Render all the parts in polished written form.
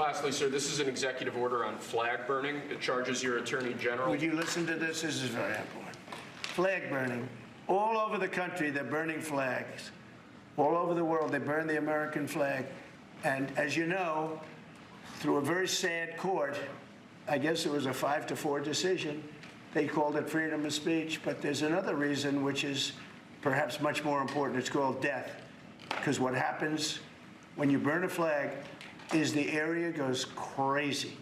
Lastly, sir, this is an executive order on flag burning. It charges your Attorney General. Would you listen to this? This is very important. Flag burning. All over the country, they're burning flags. All over the world, they burn the American flag. And as you know, through a very sad court, I guess it was a 5-4 decision, they called it freedom of speech. But there's another reason, which is perhaps much more important. It's called death. Because what happens when you burn a flag is the area goes crazy.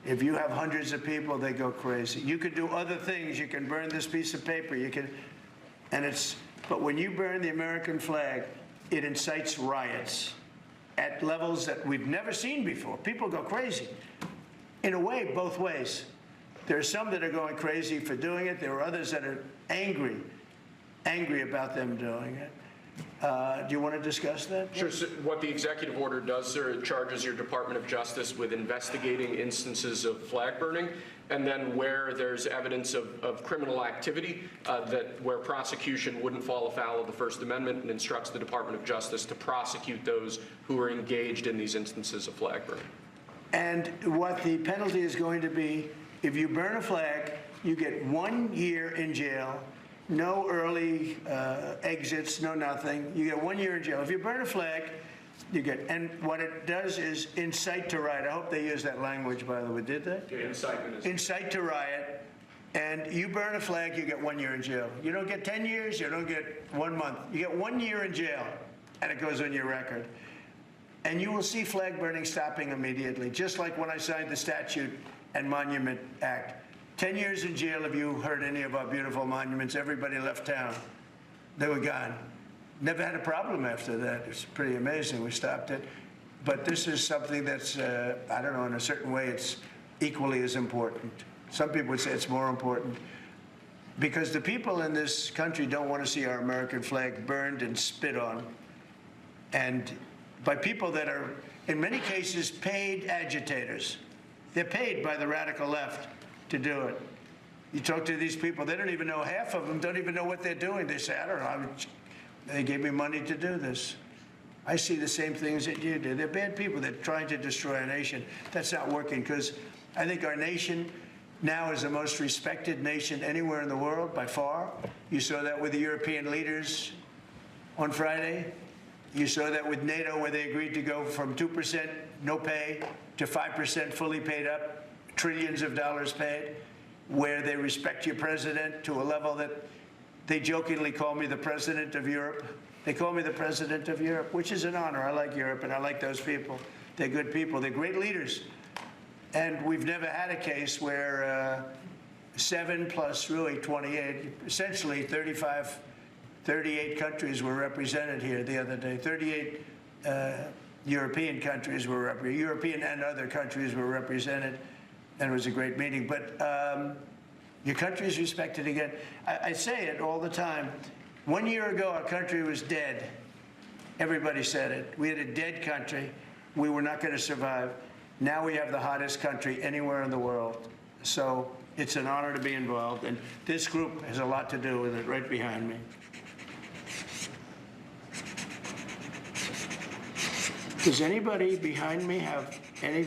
If you have hundreds of people, they go crazy. You could do other things. You can burn this piece of paper. You can, but when you burn the American flag, it incites riots at levels that we've never seen before. People go crazy. In a way, both ways. There are some that are going crazy for doing it. There are others that are angry about them doing it. Do you want to discuss that? Sure. So what the executive order does, sir, it charges your Department of Justice with investigating instances of flag burning, and then where there's evidence of criminal activity, where prosecution wouldn't fall afoul of the First Amendment, and instructs the Department of Justice to prosecute those who are engaged in these instances of flag burning. And what the penalty is going to be, if you burn a flag, you get 1 year in jail. No early exits, no nothing. You get 1 year in jail. If you burn a flag, you get, and what it does is incite to riot. I hope they use that language, by the way. Did they? Yeah, incitement is. Incite to riot. And you burn a flag, you get 1 year in jail. You don't get 10 years, you don't get 1 month. You get 1 year in jail, and it goes on your record. And you will see flag burning stopping immediately, just like when I signed the Statute and Monument Act. 10 years in jail if you hurt any of our beautiful monuments. Everybody left town. They were gone. Never had a problem after that. It's pretty amazing. We stopped it. But this is something that's, I don't know, in a certain way, it's equally as important. Some people would say it's more important. Because the people in this country don't want to see our American flag burned and spit on. And by people that are, in many cases, paid agitators. They're paid by the radical left to do it. You talk to these people, they don't even know, half of them don't even know what they're doing. They say, I don't know, they gave me money to do this. I see the same things that you do. They're bad people. They're trying to destroy our nation. That's not working, because I think our nation now is the most respected nation anywhere in the world, by far. You saw that with the European leaders on Friday. You saw that with NATO, where they agreed to go from 2% no pay to 5% fully paid up. Trillions of dollars paid, where they respect your president to a level that they jokingly call me the president of Europe. They call me the president of Europe, which is an honor. I like Europe, and I like those people. They're good people. They're great leaders. And we've never had a case where 7 plus really 28, essentially 38 countries were represented here the other day. 38 European countries were represented. European and other countries were represented. And it was a great meeting. But your country is respected again. I say it all the time. 1 year ago, our country was dead. Everybody said it. We had a dead country. We were not going to survive. Now we have the hottest country anywhere in the world. So it's an honor to be involved. And this group has a lot to do with it, right behind me. Does anybody behind me have any?